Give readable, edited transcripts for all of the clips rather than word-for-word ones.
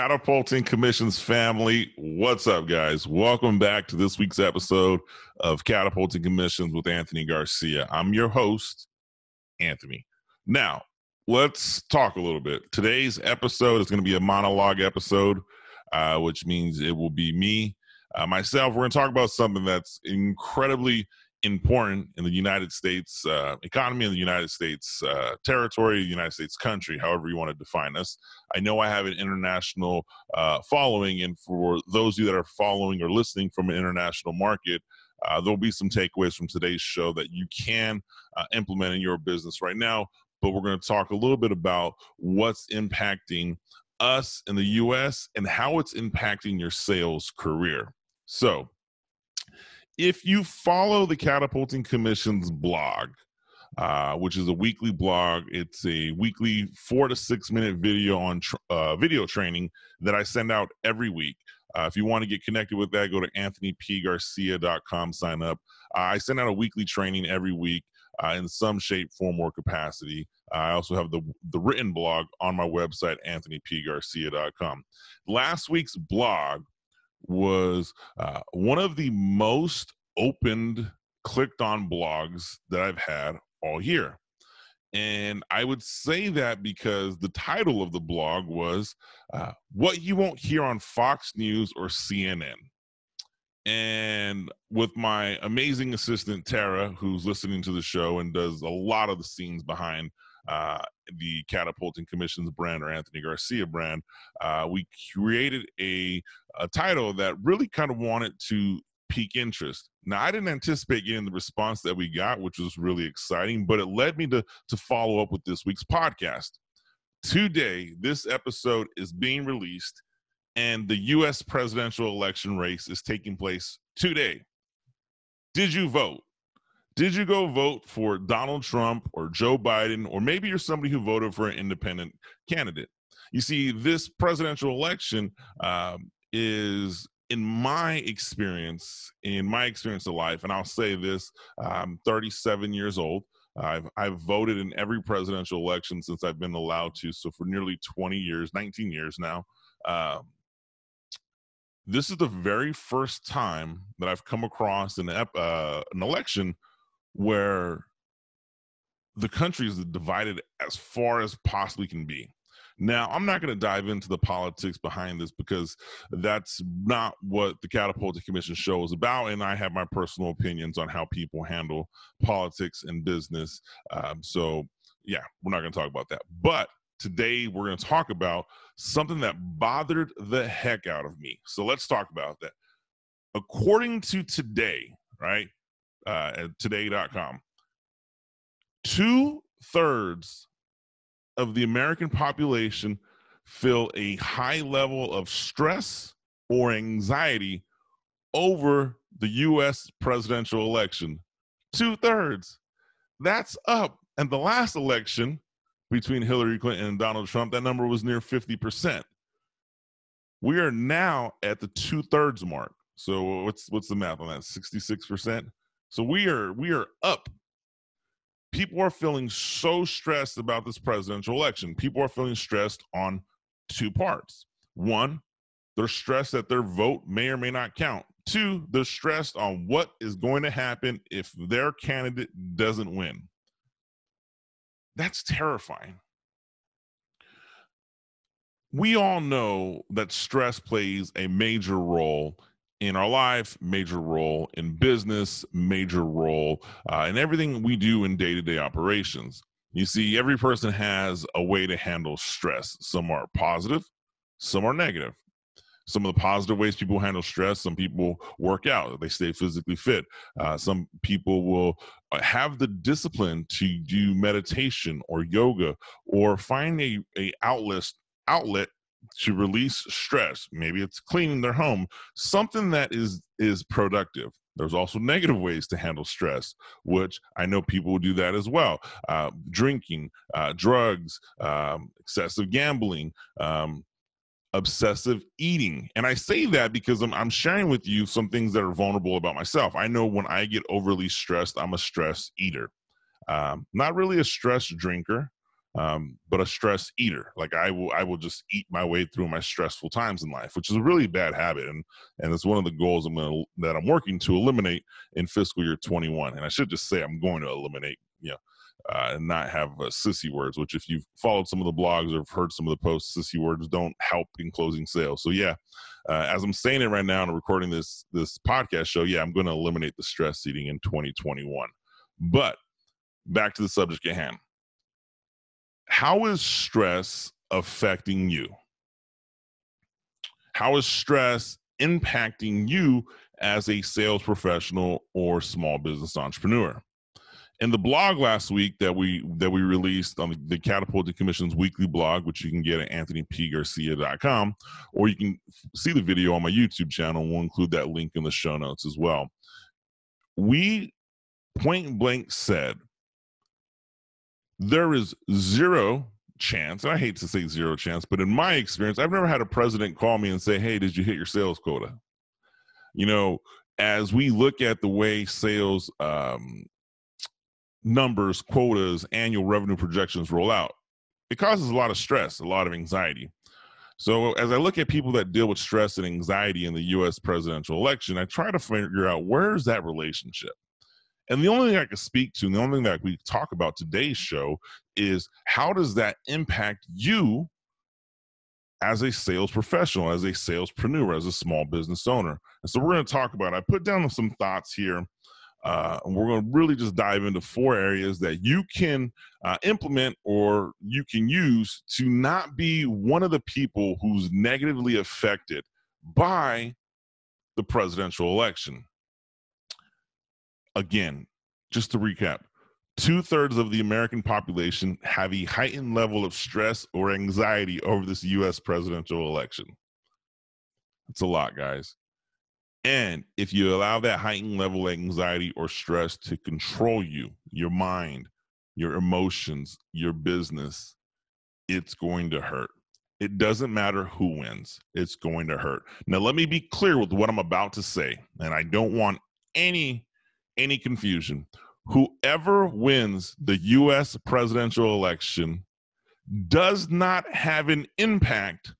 Catapulting Commissions family, what's up, guys? Welcome back to this week's episode of Catapulting Commissions with Anthony Garcia. I'm your host, Anthony. Now, let's talk a little bit. Today's episode is going to be a monologue episode, which means it will be me, myself. We're going to talk about something that's incredibly important in the United States economy, in the United States territory, the United States country, however you want to define us. I know I have an international following, and for those of you that are following or listening from an international market, there'll be some takeaways from today's show that you can implement in your business right now. But we're going to talk a little bit about what's impacting us in the U.S. and how it's impacting your sales career. So, if you follow the Catapulting Commissions blog, which is a weekly blog, it's a weekly 4 to 6 minute video on video training that I send out every week. If you want to get connected with that, go to anthonypgarcia.com, sign up. I send out a weekly training every week in some shape, form, or capacity. I also have the written blog on my website, anthonypgarcia.com. Last week's blog was one of the most opened, clicked on blogs that I've had all year. And I would say that because the title of the blog was What You Won't Hear on Fox News or CNN. And with my amazing assistant, Tara, who's listening to the show and does a lot of the scenes behind the Catapulting Commissions brand or Anthony Garcia brand, we created a title that really kind of wanted to pique interest. Now, I didn't anticipate getting the response that we got, which was really exciting, but it led me to follow up with this week's podcast. Today, this episode is being released, and the U.S. presidential election race is taking place today. Did you vote? Did you go vote for Donald Trump or Joe Biden, or maybe you're somebody who voted for an independent candidate? You see, this presidential election is, in my experience of life, and I'll say this, I'm 37 years old. I've voted in every presidential election since I've been allowed to, so for nearly 20 years, 19 years now. This is the very first time that I've come across an election where the country is divided as far as possibly can be. Now, I'm not going to dive into the politics behind this because that's not what the Catapulting Commission show is about, and I have my personal opinions on how people handle politics and business. So, yeah, we're not going to talk about that. But today, we're going to talk about something that bothered the heck out of me. So let's talk about that. According to Today, right, at today.com, 2/3 of the American population feel a high level of stress or anxiety over the U.S. presidential election. 2/3. That's up. And the last election between Hillary Clinton and Donald Trump, that number was near 50%. We are now at the 2/3 mark. So what's the math on that? 66%. So we are up. People are feeling so stressed about this presidential election. People are feeling stressed on two parts. One, they're stressed that their vote may or may not count. Two, they're stressed on what is going to happen if their candidate doesn't win. That's terrifying. We all know that stress plays a major role in our life, major role in business, major role in everything we do in day-to-day operations. You see, every person has a way to handle stress. Some are positive, some are negative. Some of the positive ways people handle stress, some people work out, they stay physically fit. Some people will have the discipline to do meditation or yoga or find a outlet to release stress. Maybe it's cleaning their home, something that is productive. There's also negative ways to handle stress, which I know people will do that as well. Drinking, drugs, excessive gambling, obsessive eating. And I say that because I'm sharing with you some things that are vulnerable about myself. I know when I get overly stressed, I'm a stress eater. Not really a stress drinker. but a stress eater. Like I will just eat my way through my stressful times in life, which is a really bad habit. And it's one of the goals that I'm working to eliminate in fiscal year 21. And I should just say I'm going to eliminate, and not have sissy words, which if you've followed some of the blogs or heard some of the posts, sissy words don't help in closing sales. So as I'm saying it right now and recording this podcast show, I'm going to eliminate the stress eating in 2021. But back to the subject at hand. How is stress affecting you? How is stress impacting you as a sales professional or small business entrepreneur? In the blog last week that we released on the Catapulting Commission's weekly blog, which you can get at anthonypgarcia.com, or you can see the video on my YouTube channel. We'll include that link in the show notes as well. We point blank said there is zero chance, and I hate to say zero chance, but in my experience, I've never had a president call me and say, "Hey, did you hit your sales quota?" As we look at the way sales numbers, quotas, annual revenue projections roll out, it causes a lot of stress, a lot of anxiety. So as I look at people that deal with stress and anxiety in the U.S. presidential election, I try to figure out where's that relationship. And the only thing I can speak to, and the only thing that we talk about today's show is how does that impact you as a sales professional, as a salespreneur, as a small business owner. And so we're going to talk about, I put down some thoughts here. And we're going to really just dive into 4 areas that you can implement or you can use to not be one of the people who's negatively affected by the presidential election. Again, just to recap, 2/3 of the American population have a heightened level of stress or anxiety over this U.S. presidential election. It's a lot, guys. And if you allow that heightened level of anxiety or stress to control you, your mind, your emotions, your business, it's going to hurt. It doesn't matter who wins. It's going to hurt. Now, let me be clear with what I'm about to say, and I don't want any confusion. Whoever wins the U.S. presidential election does not have an impact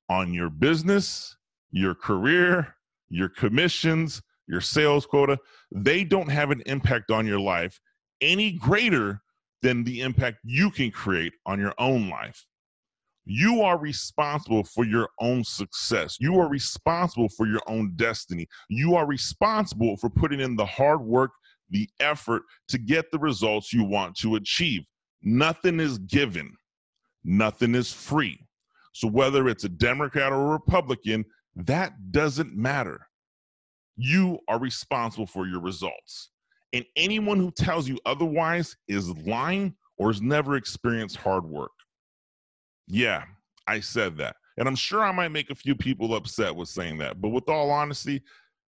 on your business, your career, your commissions, your sales quota. They don't have an impact on your life any greater than the impact you can create on your own life. You are responsible for your own success. You are responsible for your own destiny. You are responsible for putting in the hard work, the effort to get the results you want to achieve. Nothing is given. Nothing is free. So whether it's a Democrat or a Republican, that doesn't matter. You are responsible for your results. And anyone who tells you otherwise is lying or has never experienced hard work. Yeah, I said that. And I'm sure I might make a few people upset with saying that. But with all honesty,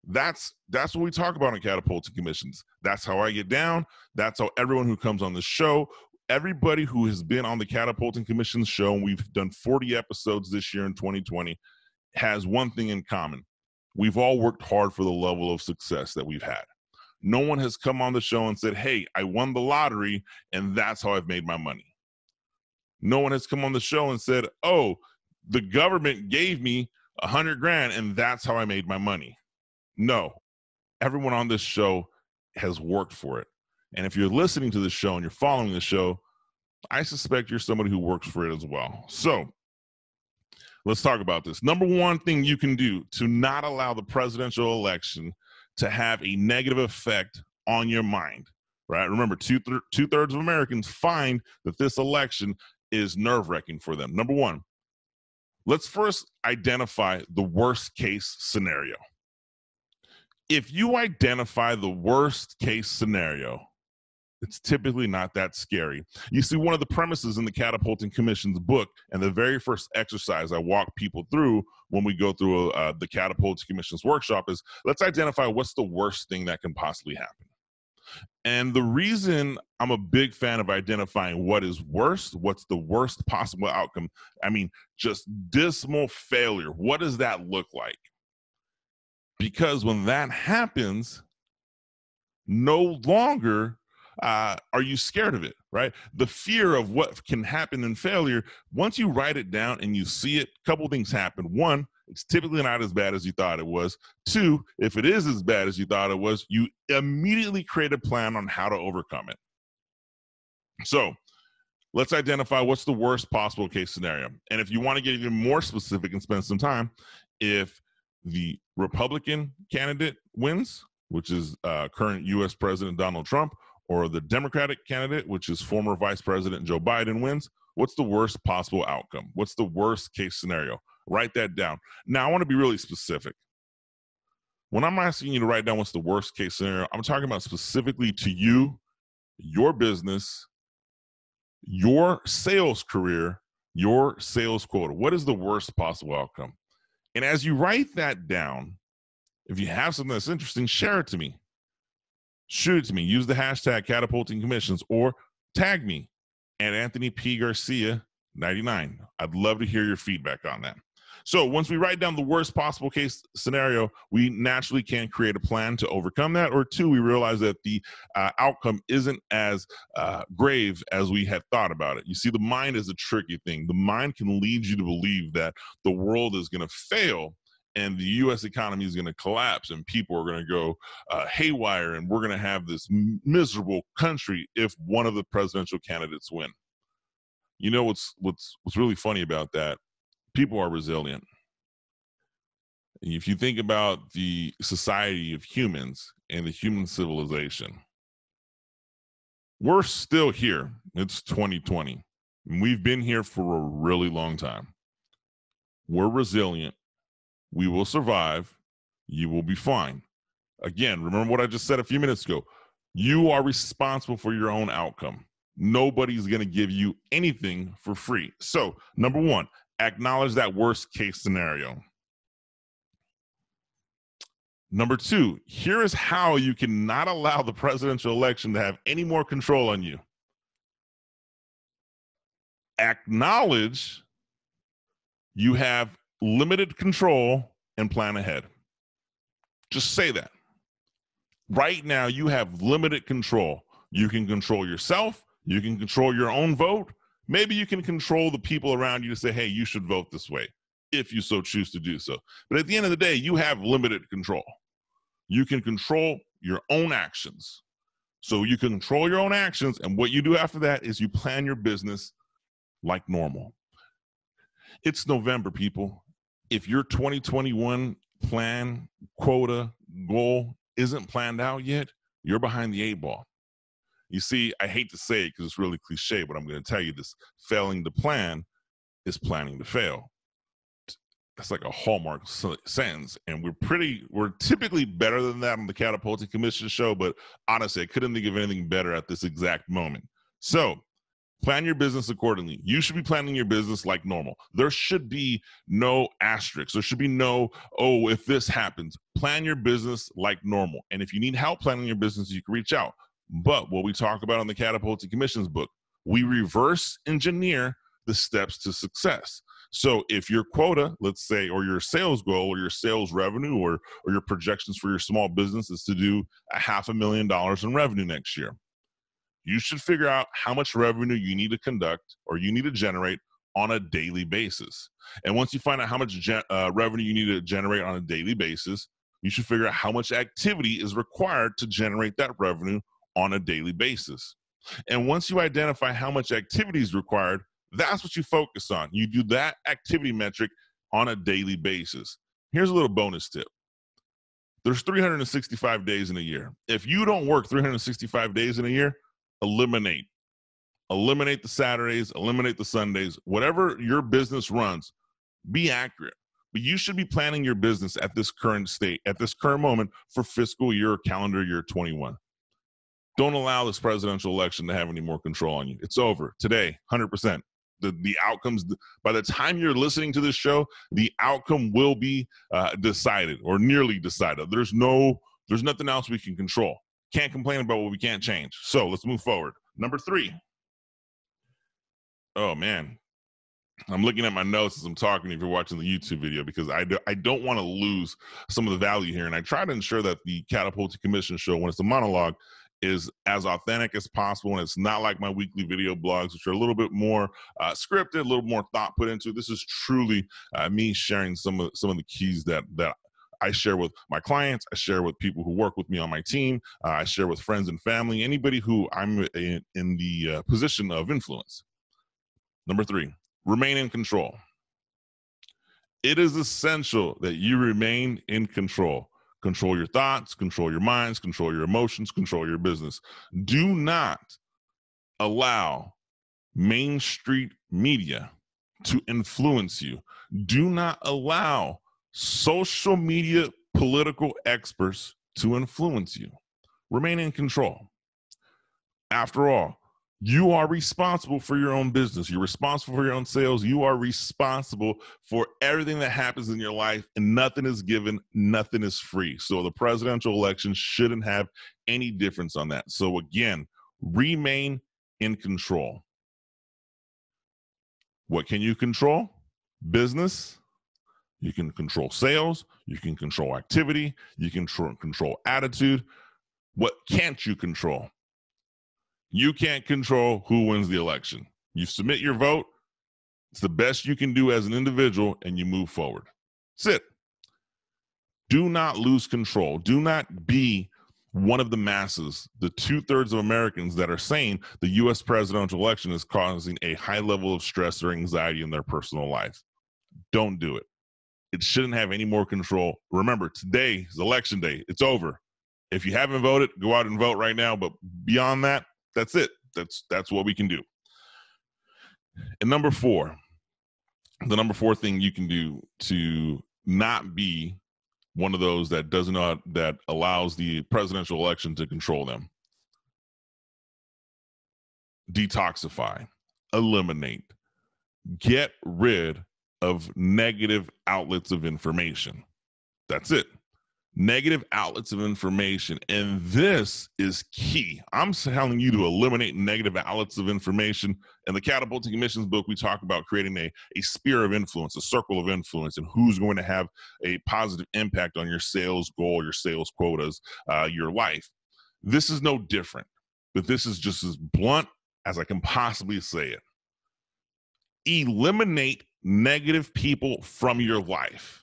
that's what we talk about in Catapulting Commissions. That's how I get down. That's how everyone who comes on the show, everybody who has been on the Catapulting Commissions show, and we've done 40 episodes this year in 2020, has one thing in common. We've all worked hard for the level of success that we've had. No one has come on the show and said, "Hey, I won the lottery and that's how I've made my money." No one has come on the show and said, "Oh, the government gave me $100,000 and that's how I made my money." No, everyone on this show has worked for it. And if you're listening to the show and you're following the show, I suspect you're somebody who works for it as well. So let's talk about this. Number one thing you can do to not allow the presidential election to have a negative effect on your mind, right? Remember, two-thirds of Americans find that this election is nerve-wracking for them. Number one, let's first identify the worst case scenario. If you identify the worst case scenario, it's typically not that scary. You see, one of the premises in the Catapulting Commission's book, and the very first exercise I walk people through when we go through the Catapulting Commission's workshop is, let's identify what's the worst thing that can possibly happen. And the reason I'm a big fan of identifying what is worst, what's the worst possible outcome, I mean, just dismal failure. What does that look like? Because when that happens, no longer are you scared of it, right? The fear of what can happen in failure, once you write it down and you see it, a couple things happen. One, it's typically not as bad as you thought it was. Two, if it is as bad as you thought it was, you immediately create a plan on how to overcome it. So let's identify what's the worst possible case scenario. And if you want to get even more specific and spend some time, if the Republican candidate wins, which is current US President Donald Trump, or the Democratic candidate, which is former Vice President Joe Biden, wins, what's the worst possible outcome? What's the worst case scenario? Write that down. Now, I want to be really specific. When I'm asking you to write down what's the worst case scenario, I'm talking about specifically to you, your business, your sales career, your sales quota. What is the worst possible outcome? And as you write that down, if you have something that's interesting, share it to me. Shoot it to me. Use the hashtag Catapulting Commissions or tag me at Anthony P. Garcia 99. I'd love to hear your feedback on that. So once we write down the worst possible case scenario, we naturally can create a plan to overcome that. Or two, we realize that the outcome isn't as grave as we had thought about it. You see, the mind is a tricky thing. The mind can lead you to believe that the world is going to fail and the U.S. economy is going to collapse and people are going to go haywire and we're going to have this miserable country if one of the presidential candidates win. You know what's really funny about that? People are resilient. If you think about the society of humans and the human civilization, we're still here. It's 2020. And we've been here for a really long time. We're resilient. We will survive. You will be fine. Again, remember what I just said a few minutes ago. You are responsible for your own outcome. Nobody's going to give you anything for free. So, number one, acknowledge that worst case scenario. Number two, here is how you cannot allow the presidential election to have any more control on you. Acknowledge you have limited control and plan ahead. Just say that. Right now, you have limited control. You can control yourself. You can control your own vote. Maybe you can control the people around you to say, hey, you should vote this way, if you so choose to do so. But at the end of the day, you have limited control. You can control your own actions. So you can control your own actions, and what you do after that is you plan your business like normal. It's November, people. If your 2021 plan, quota, goal isn't planned out yet, you're behind the 8 ball. You see, I hate to say it because it's really cliche, but I'm going to tell you this. Failing to plan is planning to fail. That's like a hallmark sentence. And we're typically better than that on the Catapulting Commission show, but honestly, I couldn't think of anything better at this exact moment. So plan your business accordingly. You should be planning your business like normal. There should be no asterisks. There should be no, oh, if this happens. Plan your business like normal. And if you need help planning your business, you can reach out. But what we talk about in the Catapulting Commissions book, we reverse engineer the steps to success. So if your quota, let's say, or your sales goal or your sales revenue or your projections for your small business is to do $500,000 in revenue next year, you should figure out how much revenue you need to conduct or you need to generate on a daily basis. And once you find out how much revenue you need to generate on a daily basis, you should figure out how much activity is required to generate that revenue on a daily basis. And once you identify how much activity is required, that's what you focus on. You do that activity metric on a daily basis. Here's a little bonus tip. There's 365 days in a year. If you don't work 365 days in a year, eliminate the Saturdays, eliminate the Sundays, whatever your business runs, be accurate. But you should be planning your business at this current state, at this current moment for fiscal year, calendar year 21. Don't allow this presidential election to have any more control on you. It's over today, 100%. The outcomes, by the time you're listening to this show, the outcome will be decided or nearly decided. There's nothing else we can control. Can't complain about what we can't change. So let's move forward. Number 3. Oh man, I'm looking at my notes as I'm talking if you're watching the YouTube video because I don't want to lose some of the value here. And I try to ensure that the Catapulting Commission show, when it's a monologue, is as authentic as possible, and it's not like my weekly video blogs, which are a little bit more scripted, a little more thought put into it. This is truly me sharing some of the keys that I share with my clients. I share with people who work with me on my team. I share with friends and family, anybody who I'm in the position of influence. Number 3, remain in control. It is essential that you remain in control. Control your thoughts, control your minds, control your emotions, control your business. Do not allow Main Street media to influence you. Do not allow social media political experts to influence you. Remain in control. After all, you are responsible for your own business. You're responsible for your own sales. You are responsible for everything that happens in your life, and nothing is given, nothing is free. So the presidential election shouldn't have any difference on that. So again, remain in control. What can you control? Business. You can control sales. You can control activity. You can control attitude. What can't you control? You can't control who wins the election. You submit your vote. It's the best you can do as an individual, and you move forward. That's it. Do not lose control. Do not be one of the masses, the 2/3 of Americans that are saying the U.S. presidential election is causing a high level of stress or anxiety in their personal life. Don't do it. It shouldn't have any more control. Remember, today is election day. It's over. If you haven't voted, go out and vote right now. But beyond that, that's it. That's what we can do. And number 4, the number 4 thing you can do to not be one of those that doesn't know that allows the presidential election to control them. Detoxify, eliminate, get rid of negative outlets of information. That's it. Negative outlets of information. And this is key. I'm telling you to eliminate negative outlets of information. In the Catapulting Commissions book, we talk about creating a sphere of influence, a circle of influence, and who's going to have a positive impact on your sales goal, your sales quotas, your life. This is no different, but this is just as blunt as I can possibly say it. Eliminate negative people from your life.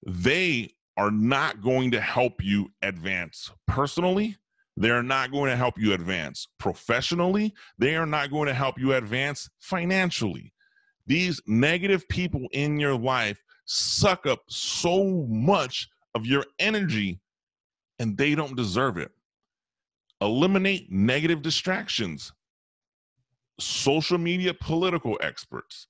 They are not going to help you advance personally. They are not going to help you advance professionally. They are not going to help you advance financially. These negative people in your life suck up so much of your energy, and they don't deserve it. Eliminate negative distractions. Social media political experts,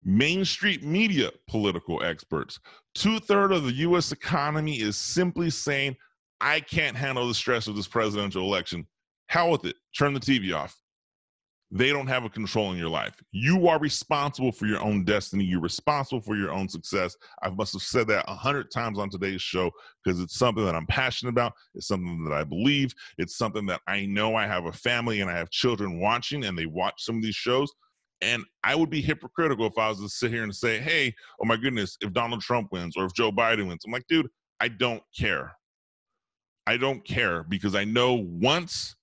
Main Street media political experts. 2/3 of the U.S. economy is simply saying, I can't handle the stress of this presidential election. Hell with it. Turn the TV off. They don't have a control in your life. You are responsible for your own destiny. You're responsible for your own success. I must have said that 100 times on today's show because it's something that I'm passionate about. It's something that I believe. It's something that I know. I have a family and I have children watching, and they watch some of these shows. And I would be hypocritical if I was to sit here and say, hey, oh my goodness, if Donald Trump wins or if Joe Biden wins. I'm like, dude, I don't care. I don't care because I know once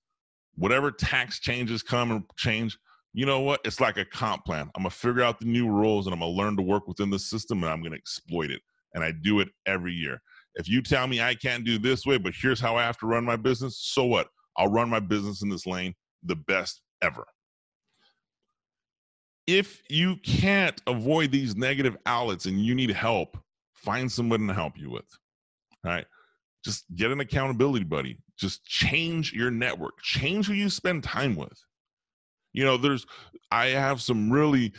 whatever tax changes come and change, you know what? It's like a comp plan. I'm going to figure out the new rules and I'm going to learn to work within the system and I'm going to exploit it. And I do it every year. If you tell me I can't do this way, but here's how I have to run my business, so what? I'll run my business in this lane the best ever. If you can't avoid these negative outlets and you need help, find someone to help you with. All right. Just get an accountability buddy. Just change your network. Change who you spend time with. You know, I have some really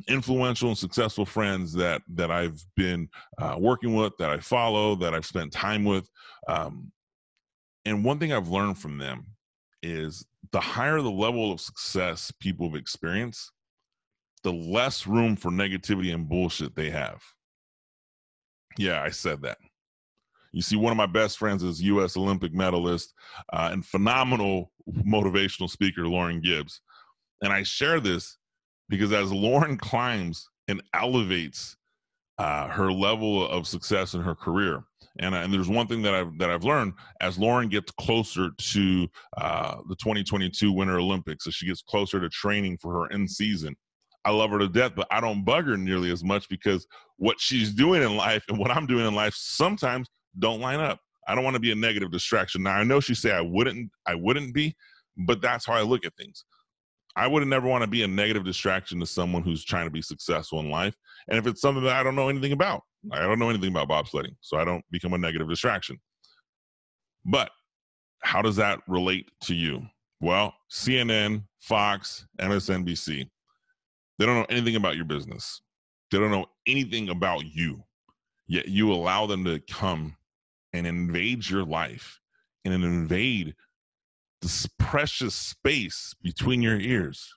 influential and successful friends that I've been working with, that I follow, that I've spent time with. And one thing I've learned from them is the higher the level of success people have experienced, the less room for negativity and bullshit they have. Yeah, I said that. You see, one of my best friends is U.S. Olympic medalist and phenomenal motivational speaker, Lauren Gibbs. And I share this because as Lauren climbs and elevates her level of success in her career. And there's one thing that I've learned as Lauren gets closer to the 2022 Winter Olympics, as she gets closer to training for her in season. I love her to death, but I don't bug her nearly as much because what she's doing in life and what I'm doing in life sometimes don't line up. I don't want to be a negative distraction. Now I know she say I wouldn't be, but that's how I look at things. I would never want to be a negative distraction to someone who's trying to be successful in life. And if it's something that I don't know anything about, I don't know anything about bobsledding, so I don't become a negative distraction. But how does that relate to you? Well, CNN, Fox, MSNBC, they don't know anything about your business. They don't know anything about you, yet you allow them to come and invade your life and invade this precious space between your ears.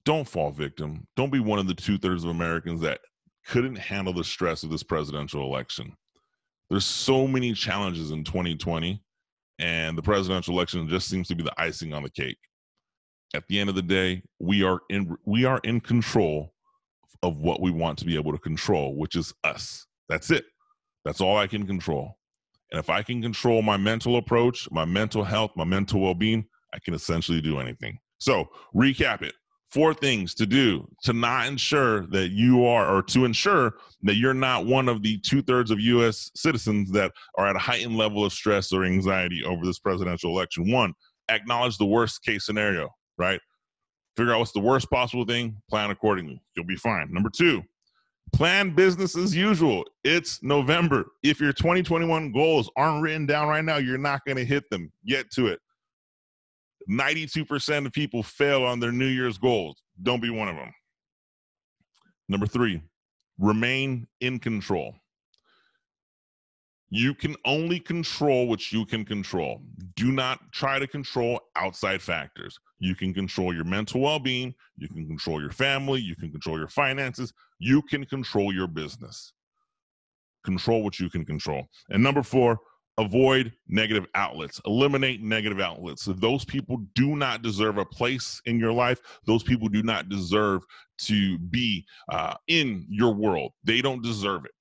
Don't fall victim. Don't be one of the 2/3 of Americans that couldn't handle the stress of this presidential election. There's so many challenges in 2020, and the presidential election just seems to be the icing on the cake. At the end of the day, we are in control of what we want to be able to control, which is us. That's it. That's all I can control. And if I can control my mental approach, my mental health, my mental well-being, I can essentially do anything. So recap it. 4 things to do to not ensure that you are, or to ensure that you're not one of the 2/3 of U.S. citizens that are at a heightened level of stress or anxiety over this presidential election. 1, acknowledge the worst case scenario, right? Figure out what's the worst possible thing, plan accordingly. You'll be fine. Number 2, plan business as usual. It's November. If your 2021 goals aren't written down right now, you're not going to hit them. Get to it. 92% of people fail on their New Year's goals. Don't be one of them. Number 3, remain in control. You can only control what you can control. Do not try to control outside factors. You can control your mental well-being. You can control your family. You can control your finances. You can control your business. Control what you can control. And number 4, avoid negative outlets. Eliminate negative outlets. If those people do not deserve a place in your life, those people do not deserve to be in your world. They don't deserve it.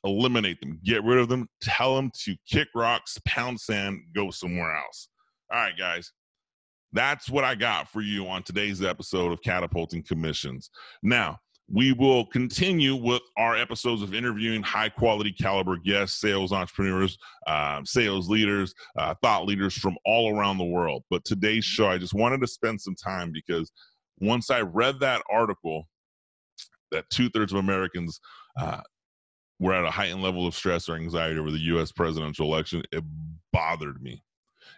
Eliminate them. Get rid of them. Tell them to kick rocks, pound sand, go somewhere else. All right, guys. That's what I got for you on today's episode of Catapulting Commissions. Now, we will continue with our episodes of interviewing high-quality caliber guests, sales entrepreneurs, sales leaders, thought leaders from all around the world. But today's show, I just wanted to spend some time because once I read that article that 2/3 of Americans were at a heightened level of stress or anxiety over the U.S. presidential election, it bothered me.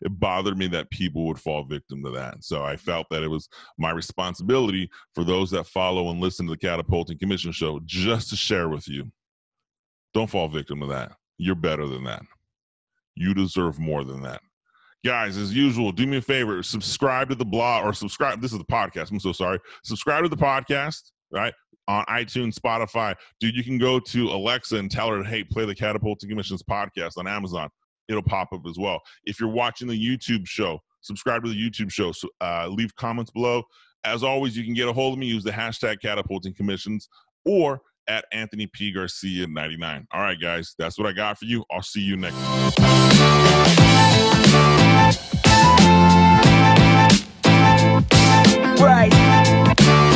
It bothered me that people would fall victim to that. So I felt that it was my responsibility for those that follow and listen to the Catapulting Commission show just to share with you. Don't fall victim to that. You're better than that. You deserve more than that. Guys, as usual, do me a favor, subscribe to the blog, or subscribe. This is the podcast. I'm so sorry. Subscribe to the podcast, right? On iTunes, Spotify. Dude, you can go to Alexa and tell her, hey, play the Catapulting Commissions podcast on Amazon. It'll pop up as well. If you're watching the YouTube show, subscribe to the YouTube show. So, leave comments below. As always, you can get a hold of me. Use the hashtag Catapulting Commissions or at Anthony P. Garcia 99. All right, guys, that's what I got for you. I'll see you next time. Right.